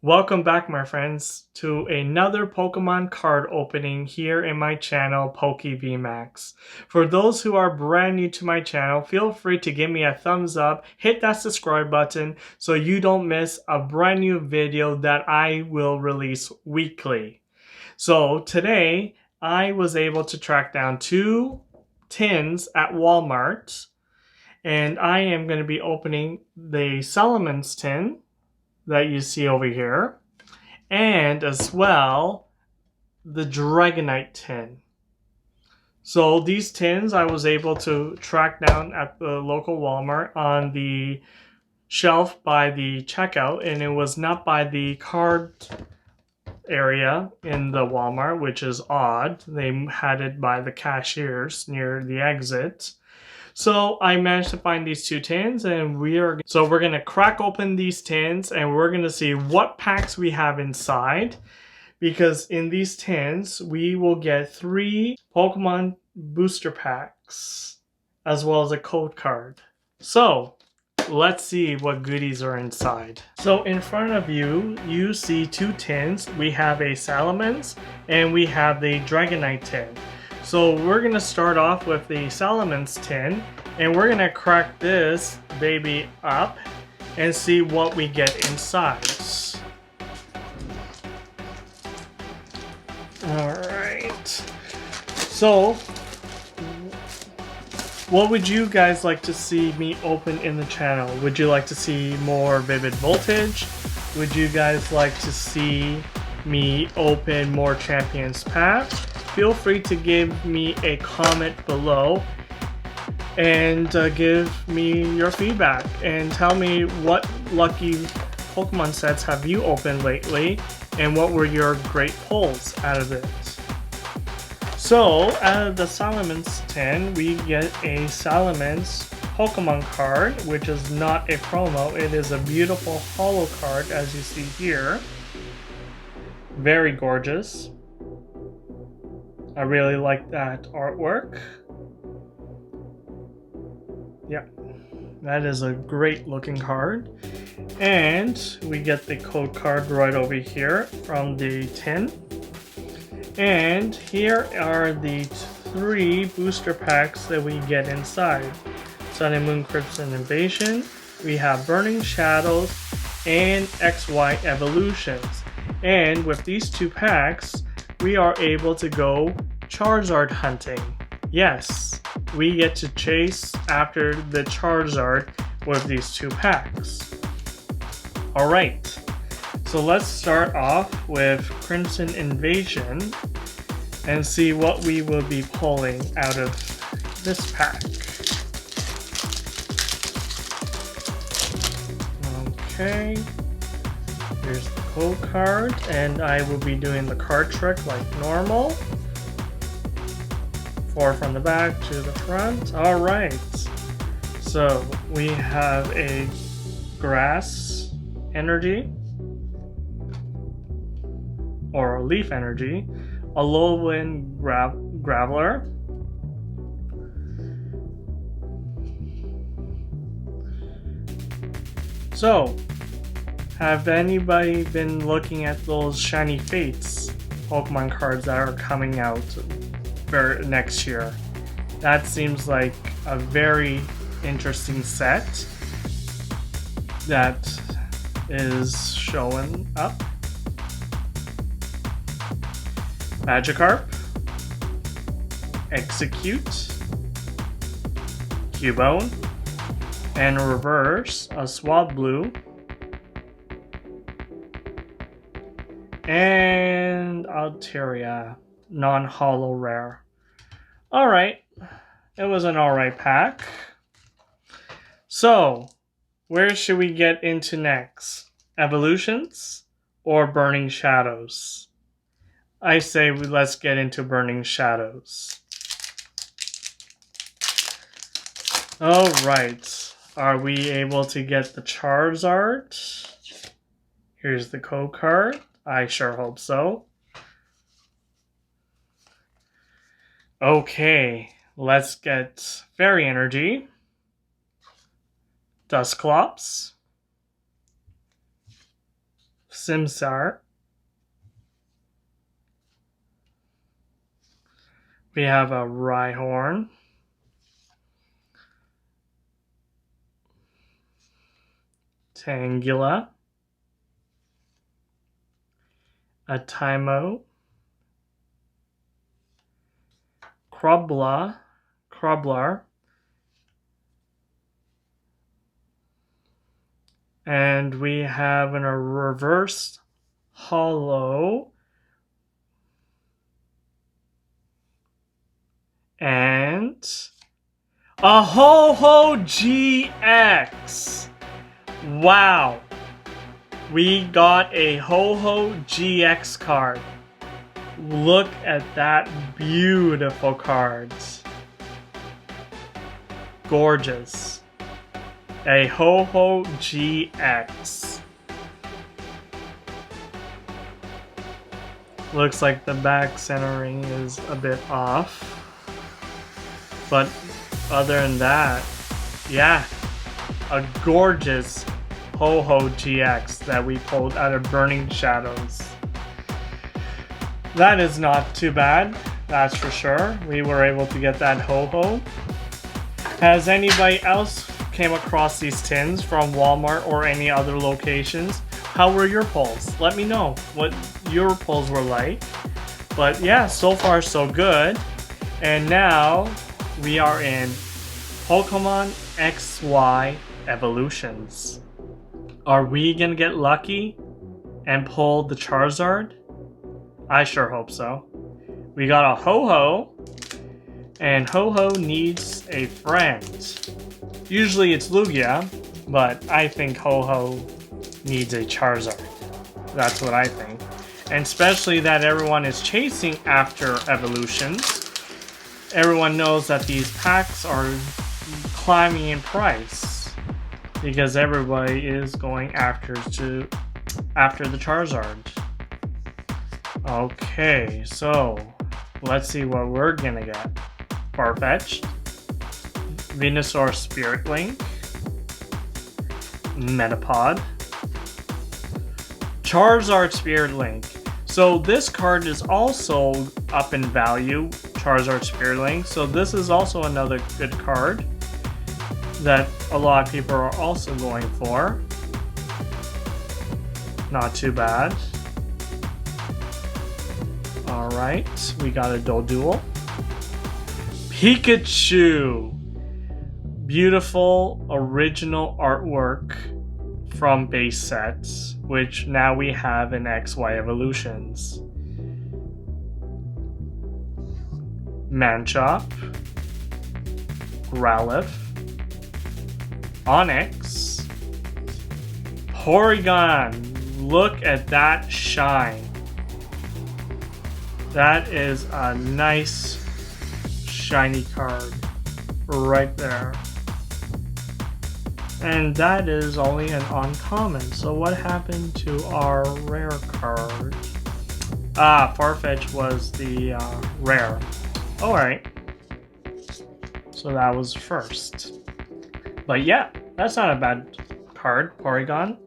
Welcome back, my friends, to another Pokemon card opening here in my channel, PokeVMax. For those who are brand new to my channel, feel free to give me a thumbs up, hit that subscribe button so you don't miss a brand new video that I will release weekly. So today, I was able to track down 2 tins at Walmart, and I am going to be opening the Salamence tin that you see over here, and as well the Dragonite tin. So these tins I was able to track down at the local Walmart on the shelf by the checkout, and it was not by the card area in the Walmart, which is odd. They had it by the cashiers near the exit. So I managed to find these 2 tins, and we're gonna crack open these tins and we're gonna see what packs we have inside, because in these tins we will get 3 Pokemon booster packs as well as a code card. So let's see what goodies are inside. So in front of you, you see 2 tins. We have a Salamence and we have the Dragonite tin. So we're going to start off with the Salamence tin, and we're going to crack this baby up and see what we get inside. Alright. So, what would you guys like to see me open in the channel? Would you like to see more Vivid Voltage? Would you guys like to see me open more Champions Pack? Feel free to give me a comment below and give me your feedback and tell me what lucky Pokemon sets have you opened lately and what were your great pulls out of it. So out of the Salamence tin, we get a Salamence Pokemon card, which is not a promo. It is a beautiful holo card, as you see here. Very gorgeous. I really like that artwork. Yeah, that is a great looking card. And we get the code card right over here from the tin. And here are the 3 booster packs that we get inside. Sun and Moon Crimson Invasion, we have Burning Shadows, and XY Evolutions. And with these 2 packs, we are able to go Charizard hunting. Yes, we get to chase after the Charizard with these 2 packs. Alright, so let's start off with Crimson Invasion and see what we will be pulling out of this pack. Okay, here's the code card, and I will be doing the card trick like normal. 4 from the back to the front. Alright, so we have a Grass Energy, or a Leaf Energy, a Alolan Graveler, so have anybody been looking at those Shiny Fates Pokemon cards that are coming out for next year? That seems like a very interesting set that is showing up. Magikarp, Execute, Cubone, and reverse a Swablu, and Altaria, non-holo rare. Alright, it was an alright pack. So, where should we get into next? Evolutions or Burning Shadows? I say let's get into Burning Shadows. Alright, are we able to get the Charizard? Here's the code card. I sure hope so. Okay, let's get Fairy Energy, Dusclops, Simsar. We have a Rhyhorn. Tangela. A Tymo. Crublar. And we have a reverse hollow. And a Ho-Ho GX. Wow. We got a Ho-Ho GX card. Look at that beautiful card. Gorgeous. A Ho-Ho GX. Looks like the back centering is a bit off. But other than that, yeah, a gorgeous Ho-Ho GX that we pulled out of Burning Shadows. That is not too bad, that's for sure. We were able to get that Ho-Ho. Has anybody else came across these tins from Walmart or any other locations? How were your pulls? Let me know what your pulls were like. But yeah, so far so good. And now we are in Pokemon XY Evolutions. Are we gonna get lucky and pull the Charizard? I sure hope so. We got a Ho-Ho, and Ho-Ho needs a friend. Usually it's Lugia, but I think Ho-Ho needs a Charizard. That's what I think. And especially that everyone is chasing after evolutions. Everyone knows that these packs are climbing in price because everybody is going after the Charizard. Okay, so let's see what we're gonna get. Farfetch'd, Venusaur Spirit Link, Metapod, Charizard Spirit Link. So this card is also up in value, Charizard Spirit Link. So this is also another good card that a lot of people are also going for. Not too bad. Alright, we got a Doduo. Pikachu! Beautiful original artwork from base sets, which now we have in XY Evolutions. Manchop, Growlithe, Onix, Porygon. Look at that shine. That is a nice shiny card right there. And that is only an uncommon. So what happened to our rare card? Ah, Farfetch'd was the rare. Alright. So that was first. But yeah, that's not a bad card, Porygon.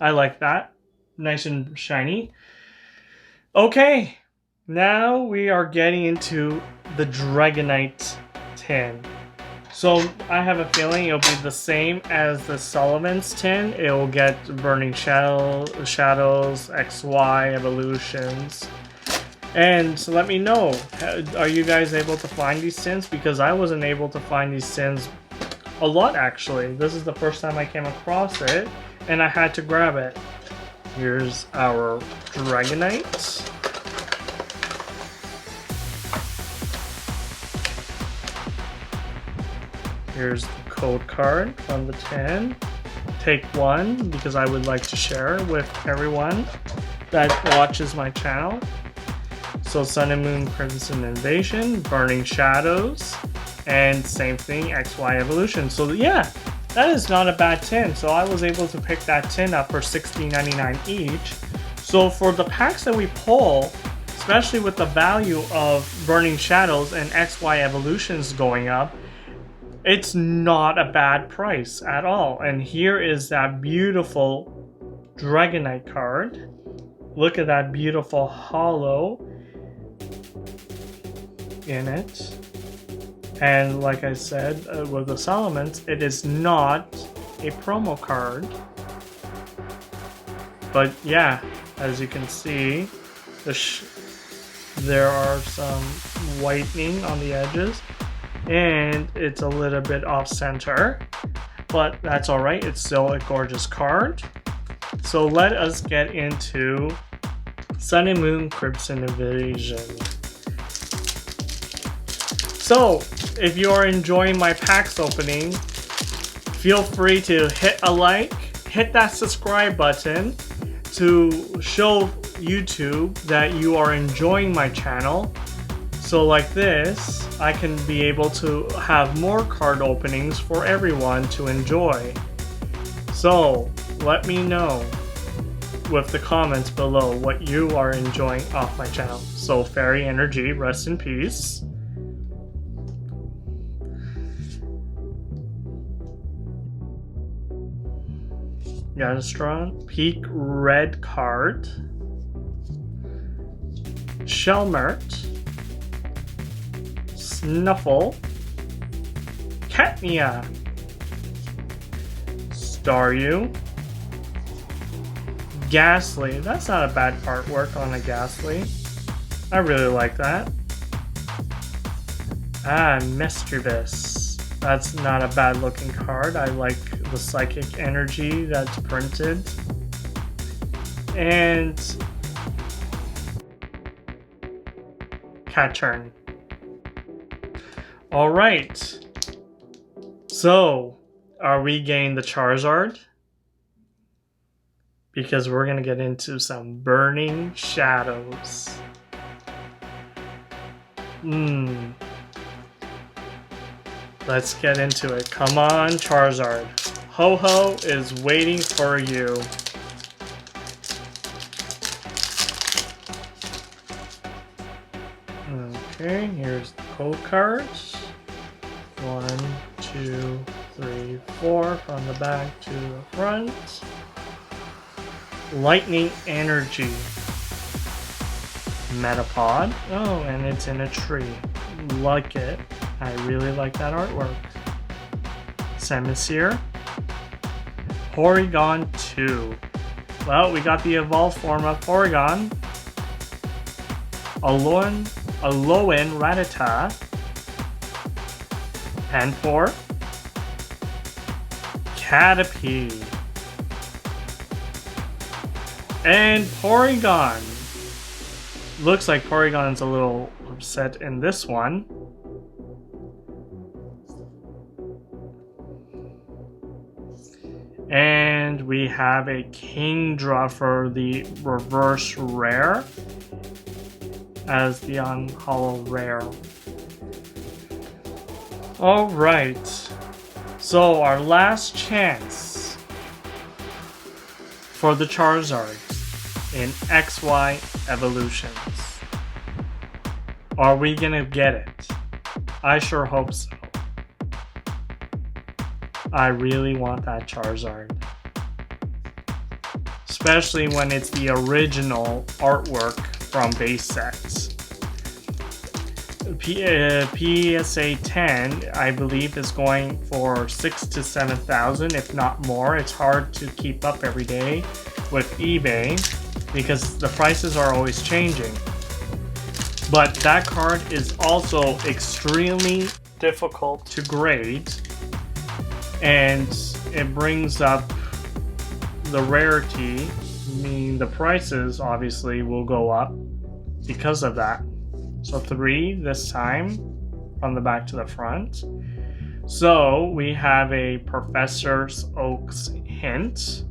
I like that. Nice and shiny. Okay, now we are getting into the Dragonite Tin. So I have a feeling it'll be the same as the Sullivan's Tin. It will get Burning Shadows, XY Evolutions. And so let me know, are you guys able to find these tins? Because I wasn't able to find these tins a lot actually. This is the first time I came across it and I had to grab it. Here's our Dragonite. Here's the code card from the tin. Take one because I would like to share with everyone that watches my channel. So Sun and Moon Crimson Invasion, Burning Shadows, and same thing, XY Evolution. So yeah, that is not a bad tin. So I was able to pick that tin up for $16.99 each. So for the packs that we pull, especially with the value of Burning Shadows and XY Evolutions going up, it's not a bad price at all. And here is that beautiful Dragonite card. Look at that beautiful holo in it. And like I said, with the Salamence, it is not a promo card. But yeah, as you can see, there are some whitening on the edges, and it's a little bit off center. But that's alright, it's still a gorgeous card. So let us get into Sun and Moon Crimson Invasion. So, if you are enjoying my packs opening, feel free to hit a like, hit that subscribe button to show YouTube that you are enjoying my channel. So like this, I can be able to have more card openings for everyone to enjoy. So, let me know with the comments below what you are enjoying off my channel. So, Fairy Energy, rest in peace. Yadastron, Peak Red card. Shelmert, Snuffle, Katnia, Staryu, Ghastly. That's not a bad artwork on a Ghastly. I really like that. Mischievous. That's not a bad looking card. I like the psychic energy that's printed. And Catturn. Alright. So, are we getting the Charizard? Because we're gonna get into some Burning Shadows. Let's get into it. Come on, Charizard. Ho-Ho is waiting for you. Okay, here's the code cards. 1, 2, 3, 4 from the back to the front. Lightning Energy. Metapod. Oh, and it's in a tree. Like it. I really like that artwork. Semisear. Porygon 2. Well, we got the evolved form of Porygon. Alolan Rattata. Panpour. Caterpie. And Porygon. Looks like Porygon's a little upset in this one. And we have a Kingdra for the reverse rare as the on-holo rare. Alright, so our last chance for the Charizard in XY Evolutions. Are we gonna get it? I sure hope so. I really want that Charizard. Especially when it's the original artwork from base sets. PSA 10, I believe, is going for 6,000 to 7,000, if not more. It's hard to keep up every day with eBay because the prices are always changing. But that card is also extremely difficult to grade, and it brings up the rarity, meaning the prices obviously will go up because of that. So 3 this time from the back to the front. So we have a Professor Oak's hint,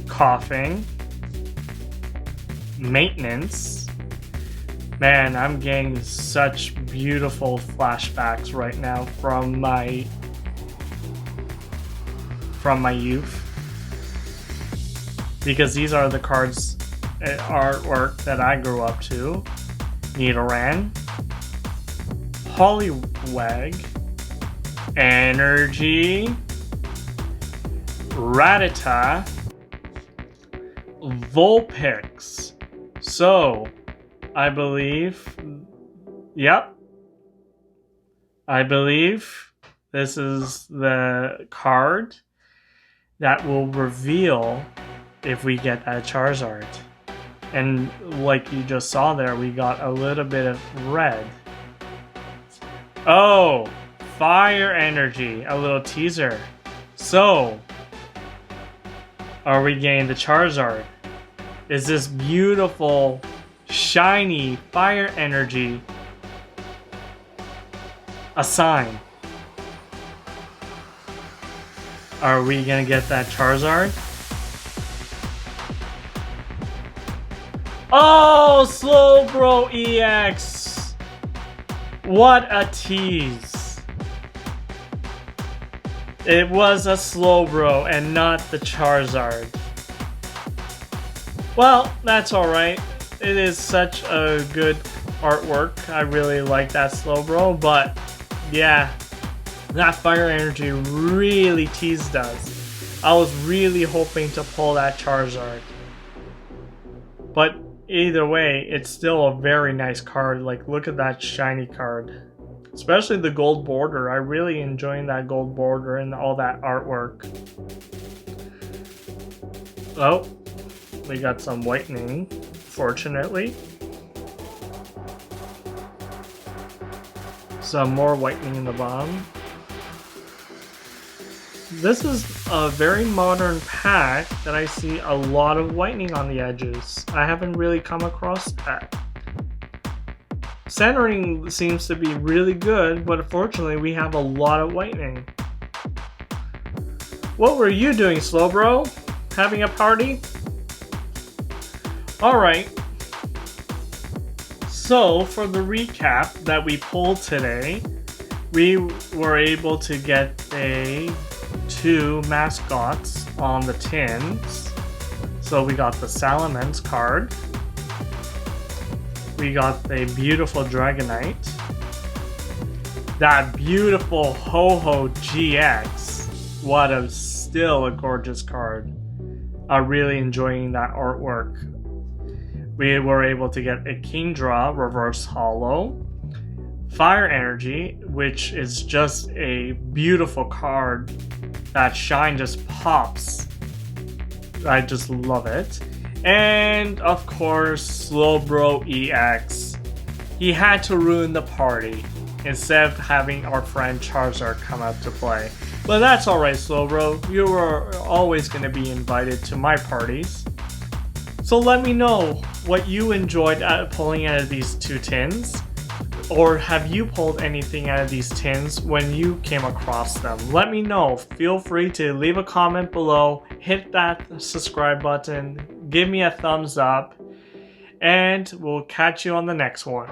coughing, maintenance. Man, I'm getting such beautiful flashbacks right now from my youth, because these are the cards artwork that I grew up to. Nidoran, Poliwag, Energy, Rattata, Vulpix. So, I believe, yep, I believe this is the card that will reveal if we get that Charizard. And like you just saw there, we got a little bit of red. Oh, fire energy, a little teaser. So, are we getting the Charizard? Is this beautiful, shiny fire energy a sign? Are we gonna get that Charizard? Oh, Slowbro EX! What a tease. It was a Slowbro and not the Charizard. Well, that's alright. It is such a good artwork. I really like that Slowbro, but yeah, that fire energy really teased us. I was really hoping to pull that Charizard. But either way, it's still a very nice card. Like, look at that shiny card. Especially the gold border. I really enjoying that gold border and all that artwork. Oh, we got some whitening, fortunately. Some more whitening in the bottom. This is a very modern pack that I see a lot of whitening on the edges. I haven't really come across that. Centering seems to be really good, but unfortunately we have a lot of whitening. What were you doing, Slowbro? Having a party? Alright. So, for the recap that we pulled today, we were able to get two mascots on the tins. So we got the Salamence card. We got the beautiful Dragonite. That beautiful Ho-Ho GX. What a still a gorgeous card. I'm really enjoying that artwork. We were able to get a Kingdra Reverse Holo. Fire Energy, which is just a beautiful card. That shine just pops. I just love it. And of course, Slowbro EX. He had to ruin the party instead of having our friend Charizard come out to play. But that's alright, Slowbro. You are always going to be invited to my parties. So let me know what you enjoyed pulling out of these two tins. Or have you pulled anything out of these tins when you came across them? Let me know. Feel free to leave a comment below, hit that subscribe button, give me a thumbs up, and we'll catch you on the next one.